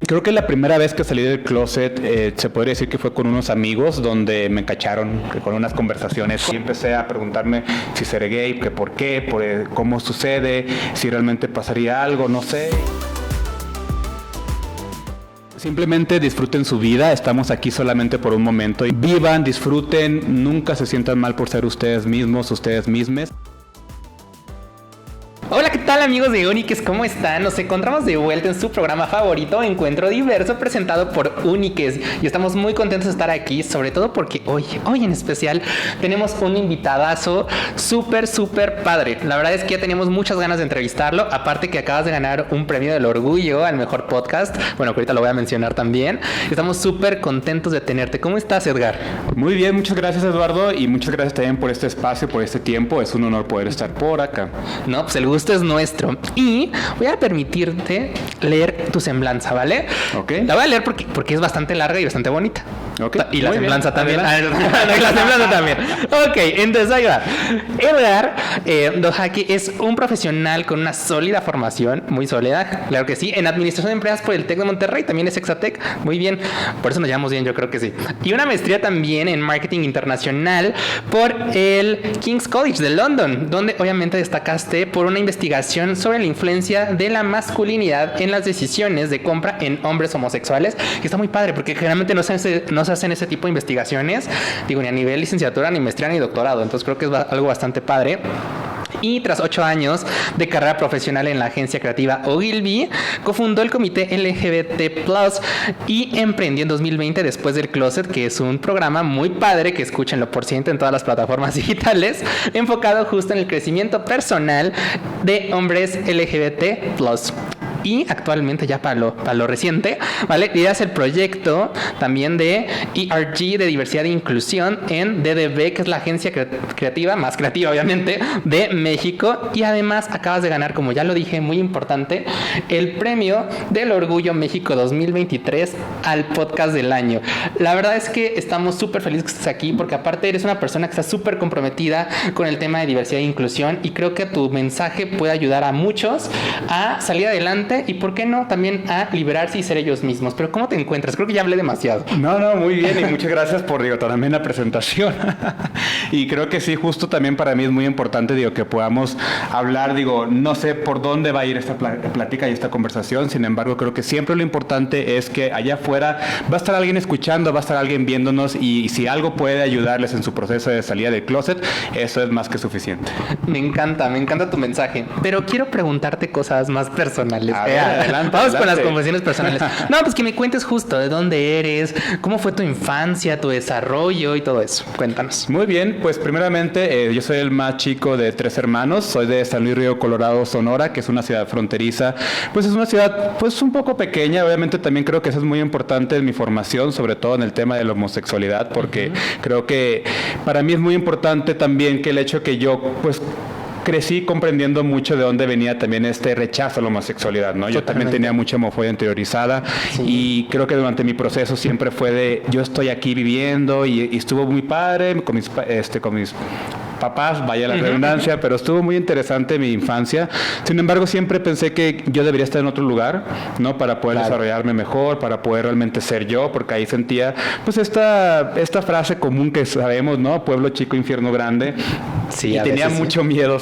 Creo que la primera vez que salí del closet se podría decir que fue con unos amigos donde me cacharon con unas conversaciones y empecé a preguntarme si seré gay, que por qué, cómo sucede, si realmente pasaría algo, no sé. Simplemente disfruten su vida, estamos aquí solamente por un momento. Vivan, disfruten, nunca se sientan mal por ser ustedes mismos, ustedes mismas. Hola, ¿qué tal amigos de Uniques? ¿Cómo están? Nos encontramos de vuelta en su programa favorito, Encuentro Diverso, presentado por Uniques. Y estamos muy contentos de estar aquí, sobre todo porque hoy en especial, tenemos un invitadazo súper padre. La verdad es que ya teníamos muchas ganas de entrevistarlo, aparte que acabas de ganar un premio del orgullo al mejor podcast. Bueno, que ahorita lo voy a mencionar también. Estamos súper contentos de tenerte. ¿Cómo estás, Edgar? Muy bien, muchas gracias, Eduardo, y muchas gracias también por este espacio, por este tiempo. Es un honor poder estar por acá. No, pues el gusto es nuestro. Y voy a permitirte leer tu semblanza, ¿vale? Ok. La voy a leer porque es bastante larga y bastante bonita. Okay. Y la semblanza también. La semblanza también. Ok, entonces ahí va. Edgar Dojaki es un profesional con una sólida formación, muy sólida, claro que sí, en administración de empresas por el TEC de Monterrey, también es Exatec, muy bien, por eso nos llevamos bien, yo creo que sí. Y una maestría también en marketing internacional por el King's College de London, donde obviamente destacaste por una investigación sobre la influencia de la masculinidad en las decisiones de compra en hombres homosexuales, que está muy padre, porque generalmente no se hacen ese tipo de investigaciones, digo, ni a nivel licenciatura, ni maestría, ni doctorado. Entonces creo que es algo bastante padre. Y tras 8 años de carrera profesional en la agencia creativa Ogilvy, cofundó el comité LGBT+, y emprendió en 2020 Después del Closet, que es un programa muy padre, que escúchenlo por ciento en todas las plataformas digitales, enfocado justo en el crecimiento personal de hombres LGBT+. Y actualmente, ya para lo reciente, ¿vale? Lideras el proyecto también de ERG, de diversidad e inclusión, en DDB, que es la agencia creativa, más creativa obviamente, de México. Y además acabas de ganar, como ya lo dije, muy importante, el premio del Orgullo México 2023 al podcast del año. La verdad es que estamos súper felices que estés aquí, porque aparte eres una persona que está súper comprometida con el tema de diversidad e inclusión, y creo que tu mensaje puede ayudar a muchos a salir adelante y, ¿por qué no?, también a liberarse y ser ellos mismos. Pero ¿cómo te encuentras? Creo que ya hablé demasiado. No, muy bien, y muchas gracias por, también la presentación. Y creo que sí, justo también para mí es muy importante, que podamos hablar, no sé por dónde va a ir esta plática y esta conversación, sin embargo, creo que siempre lo importante es que allá afuera va a estar alguien escuchando, va a estar alguien viéndonos, y si algo puede ayudarles en su proceso de salida del closet, eso es más que suficiente. Me encanta tu mensaje, pero quiero preguntarte cosas más personales. Adelante, vamos con las confesiones personales. No, pues que me cuentes justo de dónde eres, cómo fue tu infancia, tu desarrollo y todo eso. Cuéntanos. Muy bien, pues primeramente yo soy el más chico de 3 hermanos. Soy de San Luis Río Colorado, Sonora, que es una ciudad fronteriza. Pues es una ciudad pues un poco pequeña. Obviamente también creo que eso es muy importante en mi formación, sobre todo en el tema de la homosexualidad, porque creo que para mí es muy importante también que el hecho que yo pues crecí comprendiendo mucho de dónde venía también este rechazo a la homosexualid,, ¿no? Yo también tenía mucha homofobia interiorizada, y creo que durante mi proceso siempre fue de yo estoy aquí viviendo, y estuvo muy padre con mis papás, vaya la redundancia, pero estuvo muy interesante mi infancia. Sin embargo, siempre pensé que yo debería estar en otro lugar, ¿no? Para poder desarrollarme mejor, para poder realmente ser yo, porque ahí sentía pues esta frase común que sabemos, ¿no? Pueblo chico, infierno grande. Sí, y tenía mucho miedo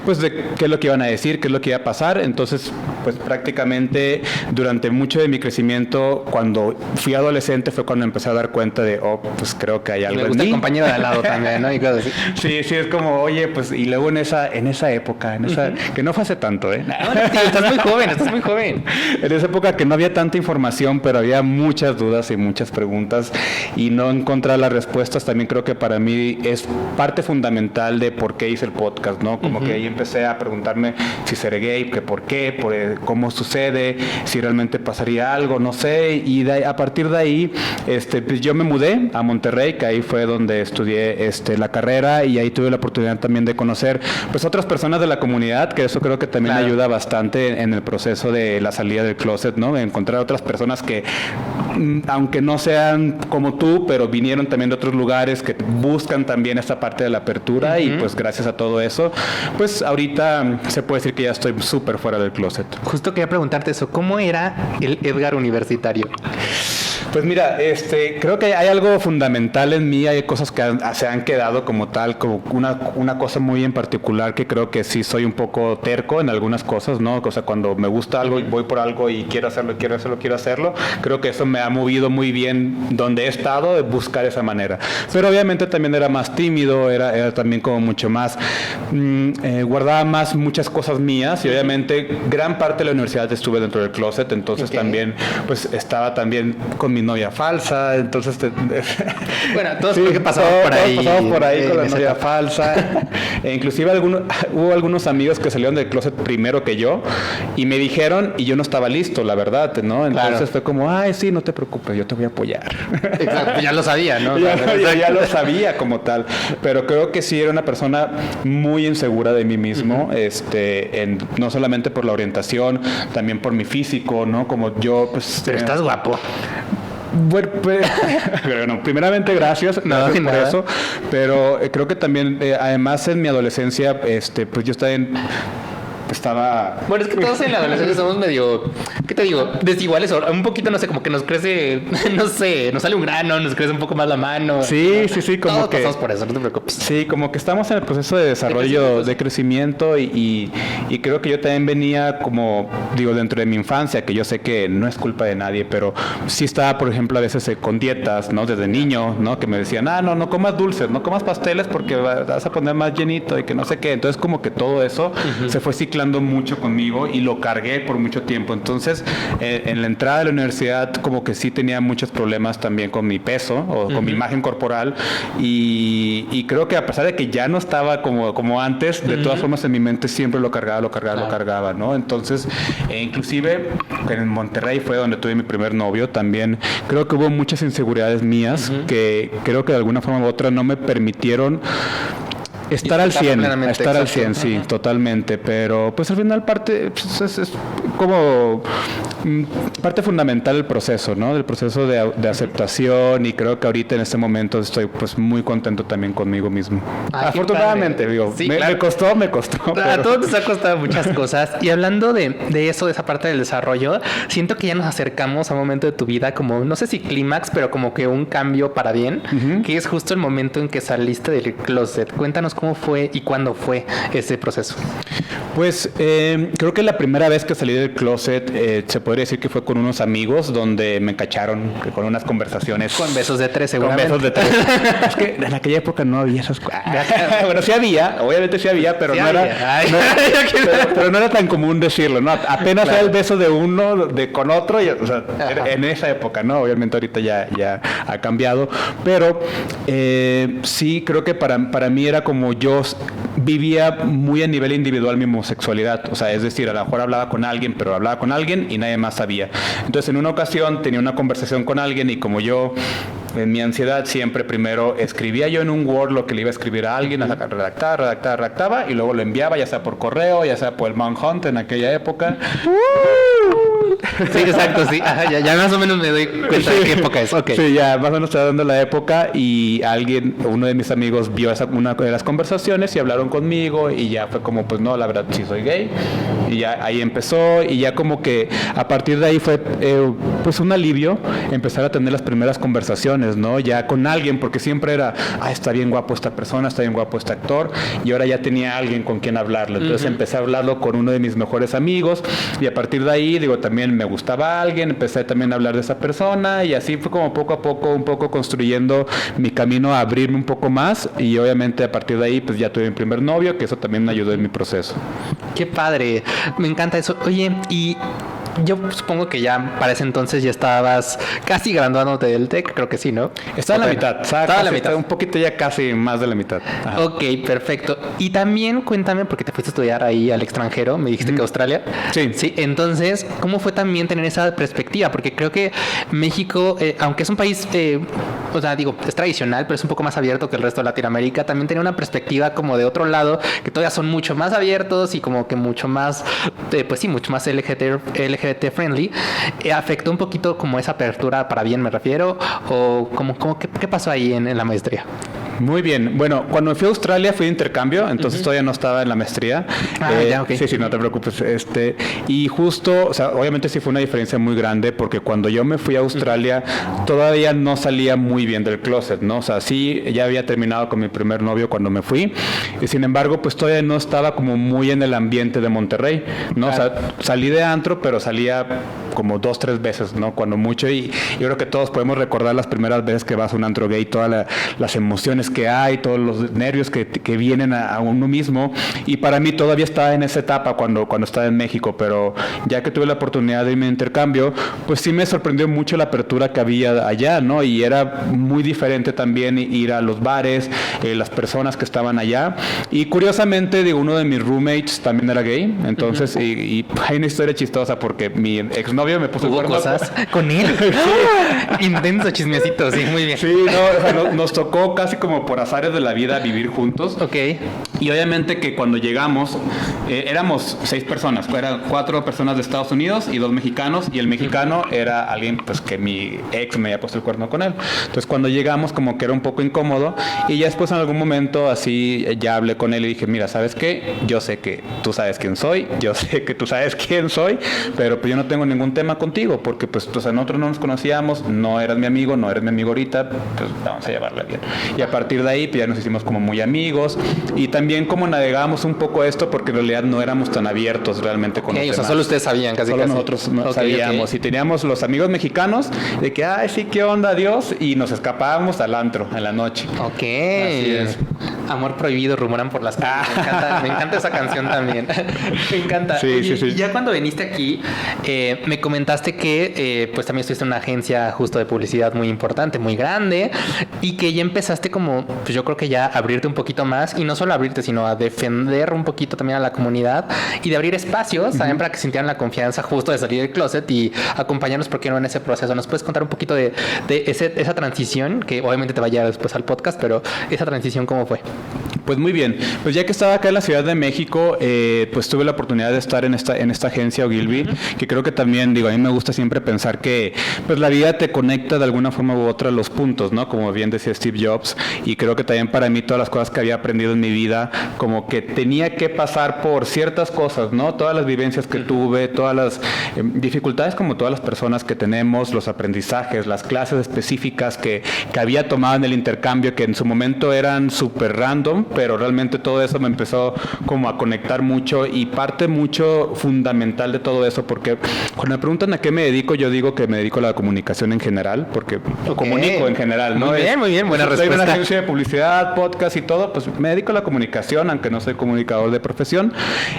pues de qué es lo que iban a decir, qué es lo que iba a pasar. Entonces, pues prácticamente durante mucho de mi crecimiento, cuando fui adolescente, fue cuando empecé a dar cuenta de, pues creo que hay algo en mí. Me gusta el compañero de al lado también, ¿no? Sí, es como, oye, pues, y luego en esa época, que no fue hace tanto, ¿eh? No, estás muy joven. En esa época que no había tanta información, pero había muchas dudas y muchas preguntas, y no encontrar las respuestas también creo que para mí es parte fundamental de por qué hice el podcast, ¿no? Como que ahí empecé a preguntarme si seré gay, que por qué, cómo sucede, si realmente pasaría algo, no sé, y a partir de ahí, pues yo me mudé a Monterrey, que ahí fue donde estudié la carrera, y ahí tuve la oportunidad también de conocer pues otras personas de la comunidad, que eso creo que también ayuda bastante en el proceso de la salida del closet, ¿no? De encontrar otras personas que aunque no sean como tú, pero vinieron también de otros lugares que buscan también esta parte de la apertura y pues gracias a todo eso, pues ahorita se puede decir que ya estoy súper fuera del closet. Justo quería preguntarte eso, ¿cómo era el Edgar universitario? Pues mira, creo que hay algo fundamental en mí, hay cosas que se han quedado como tal, como una cosa muy en particular que creo que sí soy un poco terco en algunas cosas, ¿no? O sea, cuando me gusta algo y voy por algo y quiero hacerlo, creo que eso me ha movido muy bien donde he estado, de buscar esa manera. Pero obviamente también era más tímido, era también como mucho más, guardaba más muchas cosas mías y obviamente gran parte de la universidad estuve dentro del closet, entonces también, pues estaba también con mi novia falsa, entonces bueno, todos creo que pasamos por ahí con la novia falsa. Inclusive hubo algunos amigos que salieron del closet primero que yo y me dijeron y yo no estaba listo, la verdad, ¿no? Entonces fue como, ay, sí, no te preocupes, yo te voy a apoyar. Exacto, ya lo sabía, ¿no? ya lo sabía como tal, pero creo que sí era una persona muy insegura de mí mismo, no solamente por la orientación, también por mi físico, ¿no? Como yo, pues... Pero estás guapo. Bueno, primeramente gracias por eso, pero creo que también, además en mi adolescencia, pues yo estaba... Bueno, es que todos en la adolescencia somos medio, ¿qué te digo? Desiguales, un poquito, no sé, como que nos crece, no sé, nos sale un grano, nos crece un poco más la mano. Sí, como todos que... pasamos por eso, no te preocupes. Sí, como que estamos en el proceso de desarrollo, de crecimiento y creo que yo también venía como, digo, dentro de mi infancia, que yo sé que no es culpa de nadie, pero sí estaba, por ejemplo, a veces con dietas, ¿no? Desde niño, ¿no? Que me decían, no comas dulces, no comas pasteles porque vas a poner más llenito y que no sé qué. Entonces como que todo eso se fue ciclando mucho conmigo y lo cargué por mucho tiempo. Entonces, en la entrada de la universidad como que sí tenía muchos problemas también con mi peso o con mi imagen corporal y creo que a pesar de que ya no estaba como antes, de todas formas en mi mente siempre lo cargaba, ¿no? Entonces, inclusive en Monterrey fue donde tuve mi primer novio, también creo que hubo muchas inseguridades mías que creo que de alguna forma u otra no me permitieron estar al 100, sí, totalmente, pero pues al final es como parte fundamental del proceso, ¿no? Del proceso de aceptación y creo que ahorita en este momento estoy pues muy contento también conmigo mismo. Afortunadamente, digo, sí, me costó. A todos nos ha costado muchas cosas y hablando de eso, de esa parte del desarrollo, siento que ya nos acercamos a un momento de tu vida como, no sé si clímax, pero como que un cambio para bien, que es justo el momento en que saliste del closet. Cuéntanos cómo fue y cuándo fue ese proceso. Pues creo que la primera vez que salí del closet se podría decir que fue con unos amigos donde me cacharon con unas conversaciones. Con besos de tres, seguramente. Con besos de tres. Es que en aquella época no había esas cosas. Bueno, sí había, obviamente sí había, pero no era tan común decirlo, ¿no? Apenas era el beso de uno con otro, o sea, en esa época, ¿no? Obviamente ahorita ya ha cambiado, pero sí creo que para mí era como yo vivía muy a nivel individual mi homosexualidad, o sea, es decir, a lo mejor hablaba con alguien y nadie más sabía. Entonces, en una ocasión tenía una conversación con alguien y como yo, en mi ansiedad, siempre primero escribía yo en un Word lo que le iba a escribir a alguien, redactaba y luego lo enviaba, ya sea por correo, ya sea por el Manhunt en aquella época. Sí, exacto, sí. Ajá, ya más o menos me doy cuenta de qué época es. Okay. Sí, ya más o menos estaba dando la época y uno de mis amigos vio una de las conversaciones y hablaron conmigo y ya fue como, pues no, la verdad sí soy gay. Y ya ahí empezó y ya como que a partir de ahí fue pues un alivio empezar a tener las primeras conversaciones, ¿no? Ya con alguien, porque siempre era, está bien guapo esta persona, está bien guapo este actor, y ahora ya tenía alguien con quien hablarlo. Entonces empecé a hablarlo con uno de mis mejores amigos y a partir de ahí, digo, también me gustaba alguien, empecé también a hablar de esa persona y así fue como poco a poco un poco construyendo mi camino a abrirme un poco más y obviamente a partir de ahí pues ya tuve mi primer novio, que eso también me ayudó en mi proceso. Qué padre, me encanta eso. Oye, y yo supongo que ya para ese entonces ya estabas casi graduándote del TEC, creo que sí, ¿no? Estaba en la mitad, estaba en la mitad, un poquito ya casi más de la mitad. Ajá. Ok, perfecto. Y también cuéntame, porque te fuiste a estudiar ahí al extranjero, me dijiste que Australia. Sí. Sí, entonces, ¿cómo fue también tener esa perspectiva? Porque creo que México, aunque es un país, o sea, digo, es tradicional, pero es un poco más abierto que el resto de Latinoamérica, también tenía una perspectiva como de otro lado, que todavía son mucho más abiertos y como que mucho más, pues sí, mucho más LGBT LGBT friendly, ¿afectó un poquito como esa apertura para bien, me refiero? ¿O qué pasó ahí en la maestría? Muy bien. Bueno, cuando fui a Australia fui de intercambio, entonces todavía no estaba en la maestría. Ya, ok. Sí, no te preocupes. Y justo, o sea, obviamente sí fue una diferencia muy grande porque cuando yo me fui a Australia todavía no salía muy bien del closet, ¿no? O sea, sí, ya había terminado con mi primer novio cuando me fui. Y sin embargo, pues todavía no estaba como muy en el ambiente de Monterrey, ¿no? Claro. O sea, salí de antro, pero salía como 2-3 veces, ¿no? Cuando mucho. Y yo creo que todos podemos recordar las primeras veces que vas a un antro gay, todas las emociones que hay, todos los nervios que vienen a uno mismo. Y para mí todavía estaba en esa etapa cuando estaba en México, pero ya que tuve la oportunidad de irme de intercambio, pues sí me sorprendió mucho la apertura que había allá, ¿no? Y era muy diferente también ir a los bares, las personas que estaban allá. Y curiosamente, digo, uno de mis roommates también era gay, entonces, y hay una historia chistosa porque mi exnovio me puso ¿Hubo cosas con él? Intenso chismecito, sí, muy bien. Sí, no, o sea, nos tocó casi como por azares de la vida vivir juntos. Ok. Y obviamente que cuando llegamos, éramos 6 personas, eran 4 personas de Estados Unidos y 2 mexicanos, y el mexicano era alguien pues que mi ex me había puesto el cuerno con él. Entonces cuando llegamos como que era un poco incómodo, y ya después en algún momento así ya hablé con él y dije, mira, ¿sabes qué? Yo sé que tú sabes quién soy, yo sé que tú sabes quién soy, pero pues yo no tengo ningún tema contigo, porque pues o sea, nosotros no nos conocíamos, no eres mi amigo ahorita, pues vamos a llevarla bien. Y a partir de ahí pues ya nos hicimos como muy amigos, y también como navegábamos un poco esto, porque en realidad no éramos tan abiertos realmente con los demás. O sea, solo ustedes sabían casi. Nosotros no sabíamos, y teníamos los amigos mexicanos de que, ay, sí, qué onda, Dios, y nos escapábamos al antro en la noche. Ok. Así es. Amor prohibido, rumoran por las calles. Me encanta esa canción también. Me encanta. Sí, sí. Y ya cuando viniste aquí, me comentaste que pues también estuviste en una agencia justo de publicidad muy importante, muy grande, y que ya empezaste como, pues yo creo que ya a abrirte un poquito más, y no solo abrirte, sino a defender un poquito también a la comunidad, y de abrir espacios también para que sintieran la confianza justo de salir del closet y acompañarnos, ¿por qué no?, en ese proceso. ¿Nos puedes contar un poquito de esa transición, que obviamente te va a llevar después al podcast, pero esa transición, ¿cómo fue? Pues muy bien, pues ya que estaba acá en la Ciudad de México, pues tuve la oportunidad de estar en esta agencia Ogilvy, que creo que también, digo, a mí me gusta siempre pensar que pues la vida te conecta de alguna forma u otra los puntos, ¿no? Como bien decía Steve Jobs, y creo que también para mí todas las cosas que había aprendido en mi vida, como que tenía que pasar por ciertas cosas, ¿no? Todas las vivencias que tuve, todas las dificultades como todas las personas que tenemos, los aprendizajes, las clases específicas que había tomado en el intercambio, que en su momento eran súper random, pero realmente todo eso me empezó como a conectar mucho, y parte mucho fundamental de todo eso, porque cuando me preguntan a qué me dedico, yo digo que me dedico a la comunicación en general, porque comunico en general, ¿no? Muy bien, buena respuesta. Soy una agencia de publicidad, podcast y todo, pues me dedico a la comunicación, aunque no soy comunicador de profesión,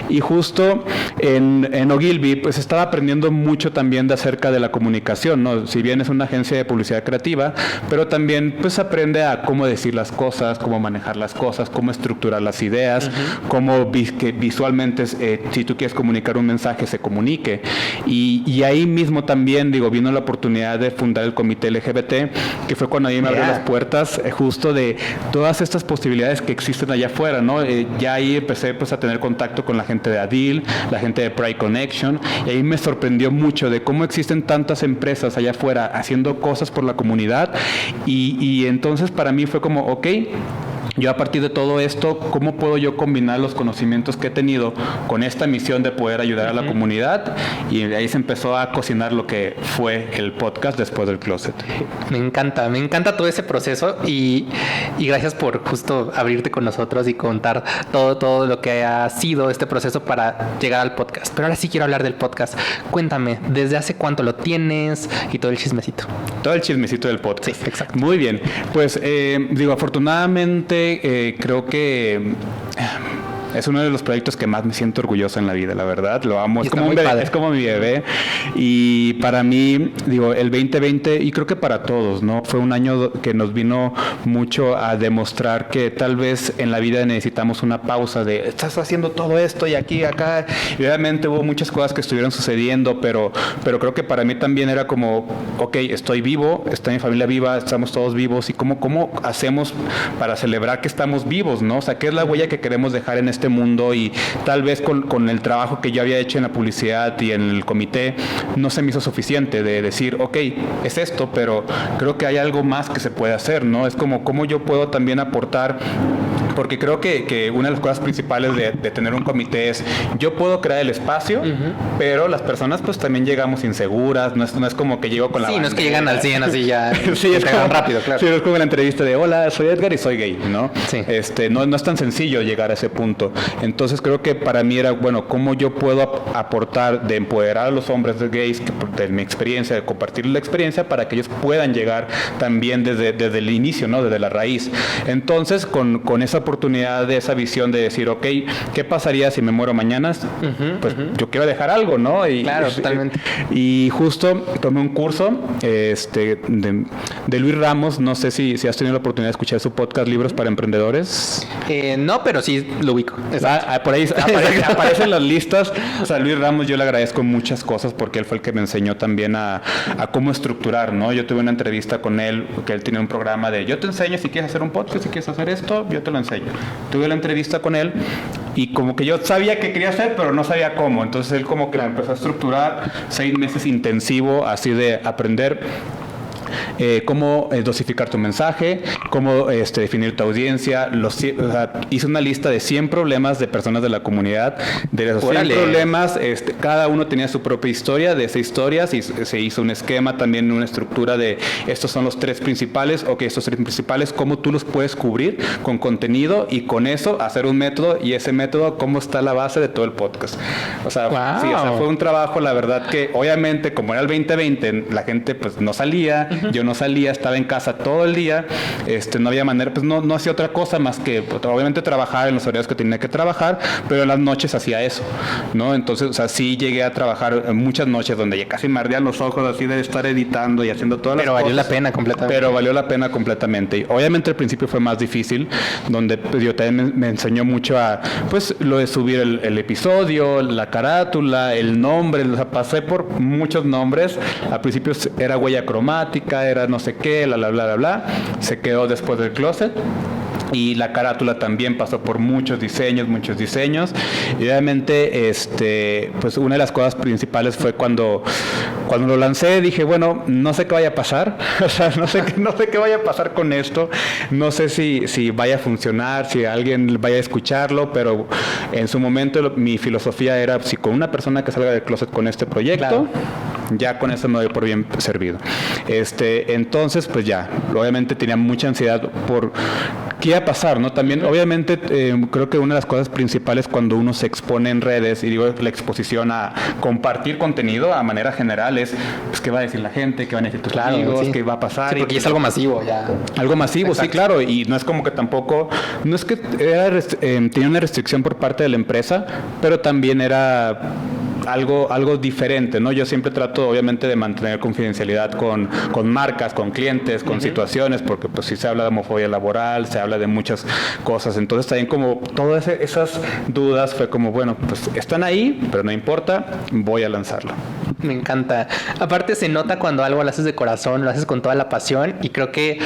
y justo en Ogilvy pues estaba aprendiendo mucho también de acerca de la comunicación, ¿no? Si bien es una agencia de publicidad creativa, pero también pues aprende a cómo decir las cosas, cómo manejar las cosas, cómo estructurar las ideas, cómo que visualmente si tú quieres comunicar un mensaje se comunique, y ahí mismo también, digo, vino la oportunidad de fundar el comité LGBT, que fue cuando ahí me abrió las puertas justo de todas estas posibilidades que existen allá afuera, ¿no? Ya ahí empecé pues a tener contacto con la gente de ADIL, la gente de Pride Connection, y ahí me sorprendió mucho de cómo existen tantas empresas allá afuera haciendo cosas por la comunidad, y entonces para mí fue como, ok, yo a partir de todo esto, ¿cómo puedo yo combinar los conocimientos que he tenido con esta misión de poder ayudar a la comunidad? Y ahí se empezó a cocinar lo que fue el podcast Después del Closet. Me encanta todo ese proceso, y gracias por justo abrirte con nosotros y contar todo lo que ha sido este proceso para llegar al podcast. Pero ahora sí quiero hablar del podcast. Cuéntame, ¿desde hace cuánto lo tienes? Y todo el chismecito. Todo el chismecito del podcast. Sí, exacto. Muy bien. Pues digo, afortunadamente creo que es uno de los proyectos que más me siento orgulloso en la vida, la verdad. Lo amo. Es como un bebé, es como mi bebé. Y para mí, digo, el 2020, y creo que para todos, ¿no? Fue un año que nos vino mucho a demostrar que tal vez en la vida necesitamos una pausa de estás haciendo todo esto y aquí, acá. Y obviamente hubo muchas cosas que estuvieron sucediendo, pero creo que para mí también era como, ok, estoy vivo, está mi familia viva, estamos todos vivos, y cómo hacemos para celebrar que estamos vivos, ¿no? O sea, ¿qué es la huella que queremos dejar en este este mundo y tal vez con el trabajo que yo había hecho en la publicidad y en el comité no se me hizo suficiente de decir, ok, es esto, pero creo que hay algo más que se puede hacer, ¿no? Es como cómo yo puedo también aportar, porque creo que una de las cosas principales de tener un comité es, yo puedo crear el espacio, pero las personas pues también llegamos inseguras, no es como que llego con la bandera. No es que llegan al 100 así ya. Sí, es como rápido, claro. Sí, es como la entrevista de, hola, soy Edgar y soy gay, ¿no? Sí. No es tan sencillo llegar a ese punto. Entonces creo que para mí era, bueno, cómo yo puedo aportar de empoderar a los hombres gays, de mi experiencia, de compartir la experiencia para que ellos puedan llegar también desde el inicio, ¿no? Desde la raíz. Entonces, con esa oportunidad de esa visión de decir, ok, ¿qué pasaría si me muero mañana? Pues yo quiero dejar algo, ¿no? Claro, totalmente. Y justo tomé un curso de Luis Ramos, no sé si has tenido la oportunidad de escuchar su podcast Libros para Emprendedores. No, pero sí lo ubico. Por ahí aparecen las listas. O sea, Luis Ramos yo le agradezco muchas cosas porque él fue el que me enseñó también a cómo estructurar, ¿no? Yo tuve una entrevista con él, que él tenía un programa de yo te enseño si quieres hacer un podcast, si quieres hacer esto, yo te lo enseño. Tuve la entrevista con él y como que yo sabía que quería hacer, pero no sabía cómo. Entonces él como que me empezó a estructurar 6 meses intensivo así de aprender cómo dosificar tu mensaje, cómo definir tu audiencia. Hice una lista de 100 problemas de personas de la comunidad. De esos 100 problemas, cada uno tenía su propia historia. De esas historias se hizo un esquema, también una estructura de estos son los 3 principales. Ok, estos 3 principales, cómo tú los puedes cubrir con contenido y con eso hacer un método, y ese método, cómo está la base de todo el podcast. O sea, wow. Sí, o sea, fue un trabajo, la verdad que obviamente como era el 2020, la gente pues no salía. Yo no salía, estaba en casa todo el día, no había manera, pues no hacía otra cosa más que pues, obviamente trabajar en los horarios que tenía que trabajar, pero en las noches hacía eso, ¿no? Entonces, o sea, sí llegué a trabajar en muchas noches donde ya casi me ardían los ojos así de estar editando y haciendo todas las cosas. Pero valió la pena completamente. Pero valió la pena completamente. Y obviamente al principio fue más difícil, donde pues, yo también me enseñó mucho a, pues, lo de subir el episodio, la carátula, el nombre, o sea, pasé por muchos nombres. Al principio era huella cromática, era no sé qué, bla. Se quedó después del closet. Y la carátula también pasó por muchos diseños. Y obviamente, pues una de las cosas principales fue cuando lo lancé, dije, bueno, no sé qué vaya a pasar. O sea, no sé qué vaya a pasar con esto. No sé si vaya a funcionar, si alguien vaya a escucharlo, pero en su momento mi filosofía era, si con una persona que salga del closet con este proyecto, ya con eso me doy por bien servido. Entonces, pues ya, obviamente tenía mucha ansiedad por qué iba a pasar, ¿no? También, obviamente, creo que una de las cosas principales cuando uno se expone en redes, y digo la exposición a compartir contenido a manera general, es pues, qué va a decir la gente, qué van a decir tus amigos, qué va a pasar. Sí, porque es algo masivo ya. Algo masivo, exacto. Sí, claro, y no es como que tampoco, no es que tenía una restricción por parte de la empresa, pero también era algo diferente, ¿no? Yo siempre trato, obviamente, de mantener confidencialidad con marcas, con clientes, con situaciones, porque pues si se habla de homofobia laboral, se habla de muchas cosas. Entonces también como todas esas dudas fue como, bueno, pues están ahí, pero no importa, voy a lanzarlo. Me encanta. Aparte se nota cuando algo lo haces de corazón, lo haces con toda la pasión, y creo que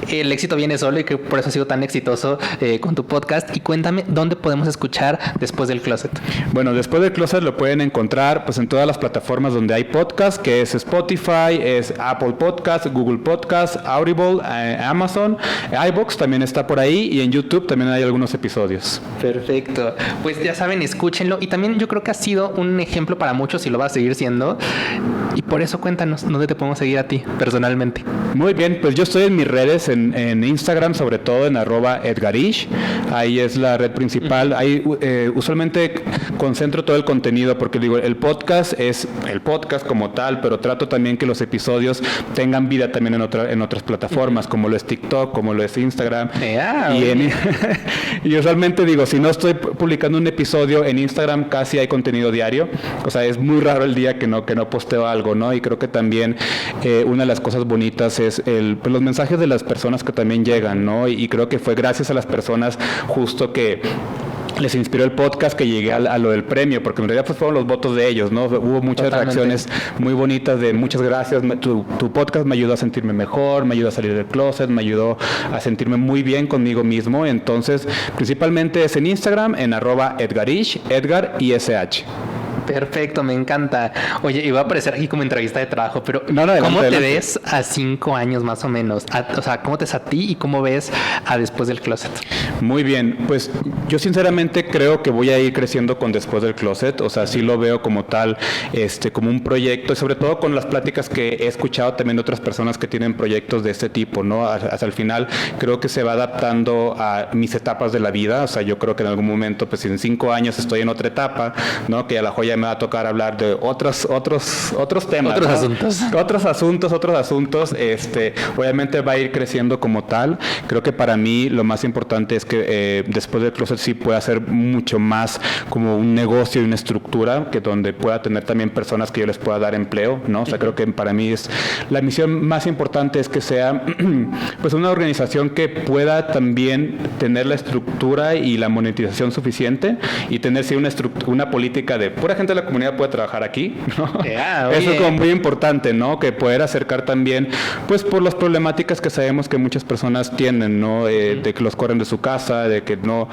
el éxito viene solo y que por eso ha sido tan exitoso con tu podcast. Y cuéntame, ¿dónde podemos escuchar Después del Closet? Bueno, Después del Closet lo pueden encontrar pues en todas las plataformas donde hay podcast, que es Spotify, es Apple Podcast, Google Podcast, Audible, Amazon, iVoox también está por ahí, y en YouTube también hay algunos episodios. Perfecto. Pues ya saben, escúchenlo. Y también yo creo que ha sido un ejemplo para muchos y lo va a seguir siendo. Y por eso cuéntanos, ¿dónde te podemos seguir a ti personalmente? Muy bien, pues yo estoy en mis redes, en Instagram, sobre todo en @Edgarish. Ahí es la red principal. Ahí usualmente concentro todo el contenido, porque digo, el podcast es el podcast como tal, pero trato también que los episodios tengan vida también en otras plataformas, como lo es TikTok, como lo es Instagram. Y usualmente digo, si no estoy publicando un episodio en Instagram, casi hay contenido diario. O sea, es muy raro el día que no posteo algo, ¿no? Y creo que también una de las cosas bonitas es pues los mensajes de las personas que también llegan, ¿no? Y creo que fue gracias a las personas justo que les inspiró el podcast que llegué a lo del premio, porque en realidad pues fueron los votos de ellos, ¿no? Hubo muchas reacciones muy bonitas de muchas gracias, tu podcast me ayudó a sentirme mejor, me ayudó a salir del closet, me ayudó a sentirme muy bien conmigo mismo. Entonces, principalmente es en Instagram, en @edgarish, Edgar ISH. Perfecto, me encanta. Oye, iba a aparecer aquí como entrevista de trabajo, pero no, adelante, ¿cómo te adelante. ves a 5 años más o menos? O sea, ¿cómo te ves a ti y cómo ves a después del closet? Muy bien, pues yo sinceramente creo que voy a ir creciendo con después del closet, o sea, sí lo veo como tal, como un proyecto, y sobre todo con las pláticas que he escuchado también de otras personas que tienen proyectos de este tipo, ¿no? Hasta el final creo que se va adaptando a mis etapas de la vida, o sea, yo creo que en algún momento, pues en 5 años estoy en otra etapa, ¿no? Que a la joya me va a tocar hablar de otros temas. Otros asuntos, obviamente va a ir creciendo como tal. Creo que para mí lo más importante es que después del closet sí pueda ser mucho más como un negocio y una estructura que donde pueda tener también personas que yo les pueda dar empleo, ¿no? O sea, creo que para mí es la misión más importante es que sea pues una organización que pueda también tener la estructura y la monetización suficiente y tener sí una política de pura gente de la comunidad puede trabajar aquí, ¿no? Eso es como muy importante, ¿no? Que poder acercar también, pues por las problemáticas que sabemos que muchas personas tienen, ¿no? De que los corren de su casa, de que no,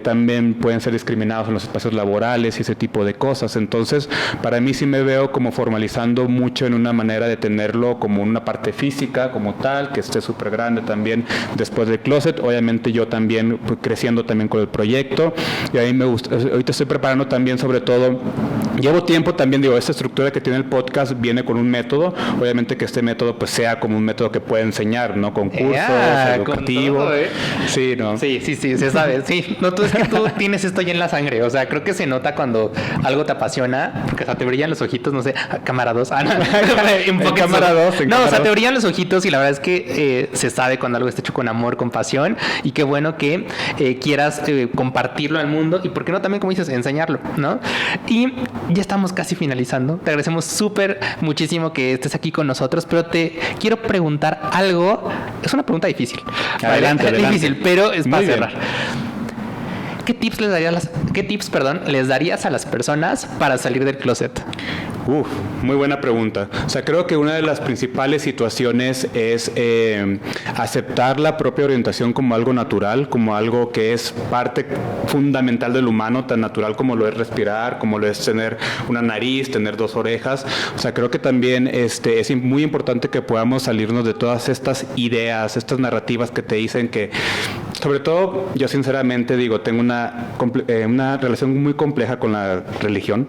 también pueden ser discriminados en los espacios laborales y ese tipo de cosas. Entonces, para mí sí me veo como formalizando mucho en una manera de tenerlo como una parte física, como tal, que esté súper grande también después del closet. Obviamente yo también pues, creciendo también con el proyecto y ahí me gusta, ahorita estoy preparando también sobre todo, llevo tiempo también, digo, esta estructura que tiene el podcast viene con un método, obviamente que este método pues sea como un método que pueda enseñar, ¿no? Con cursos, educativo. Con todo, Sí, ¿no? Sí, se sabe, sí. No, es que tú tienes esto ya en la sangre, o sea, creo que se nota cuando algo te apasiona, porque hasta te brillan los ojitos, no sé, cámara 2, en cámara 2. No, o sea, te brillan los ojitos y la verdad es que se sabe cuando algo está hecho con amor, con pasión, y qué bueno que quieras compartirlo al mundo y por qué no también, como dices, enseñarlo, ¿no? Y ya estamos casi finalizando. Te agradecemos muchísimo que estés aquí con nosotros, pero te quiero preguntar algo. Es una pregunta difícil. Adelante. Difícil, pero es para Muy bien. cerrar. ¿Qué tips les darías a las personas para salir del closet? Muy buena pregunta. O sea, creo que una de las principales situaciones es aceptar la propia orientación como algo natural, como algo que es parte fundamental del humano, tan natural como lo es respirar, como lo es tener una nariz, tener 2 orejas. O sea, creo que también es muy importante que podamos salirnos de todas estas ideas, estas narrativas que te dicen que, sobre todo, yo sinceramente digo, tengo una relación muy compleja con la religión.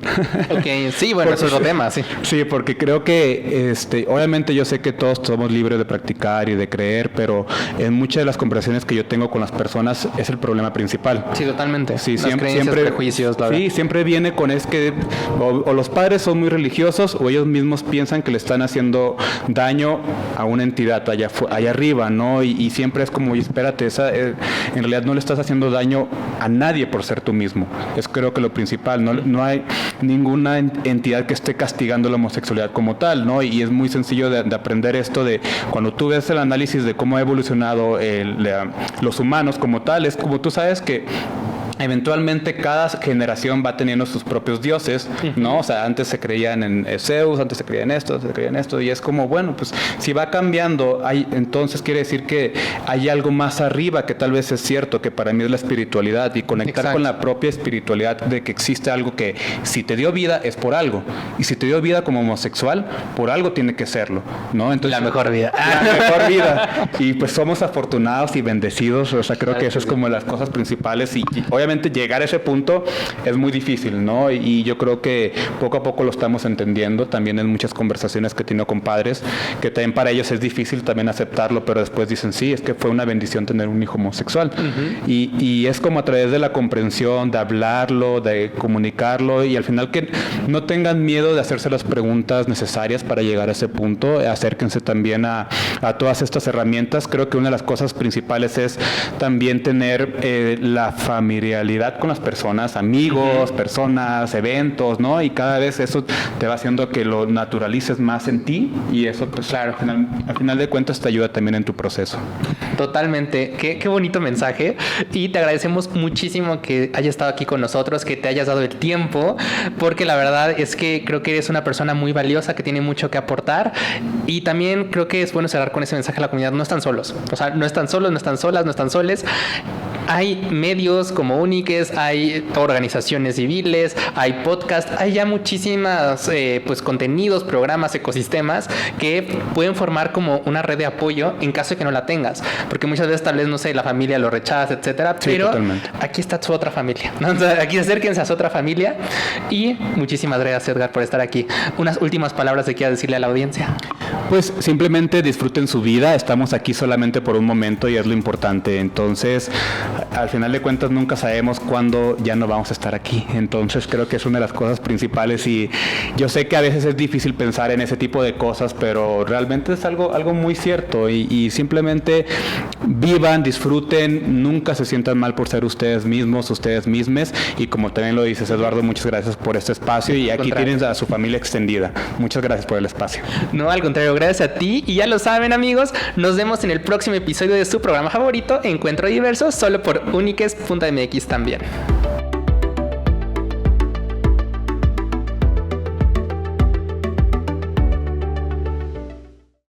Ok, sí, bueno, eso es otro tema, sí. Sí, porque creo que, obviamente yo sé que todos somos libres de practicar y de creer, pero en muchas de las conversaciones que yo tengo con las personas es el problema principal. Sí, totalmente. Sí, las creencias, prejuicios, la verdad. Sí, siempre viene con es que o los padres son muy religiosos o ellos mismos piensan que le están haciendo daño a una entidad allá arriba, ¿no? Y siempre es como, espérate, en realidad no le estás haciendo daño a nadie por ser tú mismo. Es creo que lo principal, no hay ninguna entidad que esté castigando la homosexualidad como tal, ¿no? Y es muy sencillo de aprender esto de cuando tú ves el análisis de cómo ha evolucionado los humanos como tal, es como tú sabes que eventualmente cada generación va teniendo sus propios dioses, ¿no? O sea, antes se creían en Zeus, antes se creían esto, y es como, bueno, pues si va cambiando, entonces quiere decir que hay algo más arriba que tal vez es cierto, que para mí es la espiritualidad, y conectar con la propia espiritualidad de que existe algo que si te dio vida es por algo, y si te dio vida como homosexual, por algo tiene que serlo, ¿no? Entonces, la mejor vida. La mejor vida. Y pues somos afortunados y bendecidos, o sea, creo que eso es como las cosas principales, y obviamente llegar a ese punto es muy difícil, ¿no? Y yo creo que poco a poco lo estamos entendiendo, también en muchas conversaciones que he tenido con padres, que también para ellos es difícil también aceptarlo, pero después dicen, sí, es que fue una bendición tener un hijo homosexual. Y es como a través de la comprensión, de hablarlo, de comunicarlo, y al final que no tengan miedo de hacerse las preguntas necesarias para llegar a ese punto, acérquense también a todas estas herramientas. Creo que una de las cosas principales es también tener la familiaridad familiaridad con las personas, amigos, personas, eventos, ¿no? Y cada vez eso te va haciendo que lo naturalices más en ti y eso, pues, claro, al final de cuentas te ayuda también en tu proceso. Totalmente. Qué bonito mensaje. Y te agradecemos muchísimo que hayas estado aquí con nosotros, que te hayas dado el tiempo, porque la verdad es que creo que eres una persona muy valiosa, que tiene mucho que aportar. Y también creo que es bueno cerrar con ese mensaje a la comunidad. No están solos. O sea, no están solos, no están solas, no están soles. Hay medios como Úniques, hay organizaciones civiles, hay podcasts, hay ya muchísimas pues contenidos, programas, ecosistemas que pueden formar como una red de apoyo en caso de que no la tengas, porque muchas veces tal vez, no sé, la familia lo rechaza, etcétera, sí, pero totalmente. Aquí está su otra familia, ¿no? O sea, aquí acérquense a su otra familia. Y muchísimas gracias, Edgar, por estar aquí. Unas últimas palabras que quieras decirle a la audiencia. Pues simplemente disfruten su vida, estamos aquí solamente por un momento y es lo importante. Entonces, al final de cuentas nunca sabemos cuándo ya no vamos a estar aquí. Entonces creo que es una de las cosas principales y yo sé que a veces es difícil pensar en ese tipo de cosas, pero realmente es algo muy cierto y simplemente vivan, disfruten, nunca se sientan mal por ser ustedes mismos, ustedes mismes, y como también lo dices, Eduardo, muchas gracias por este espacio y aquí tienen a su familia extendida. Muchas gracias por el espacio. No, al contrario, gracias a ti. Y ya lo saben, amigos, nos vemos en el próximo episodio de su programa favorito, Encuentro Diverso, solo por Úniques.mx también.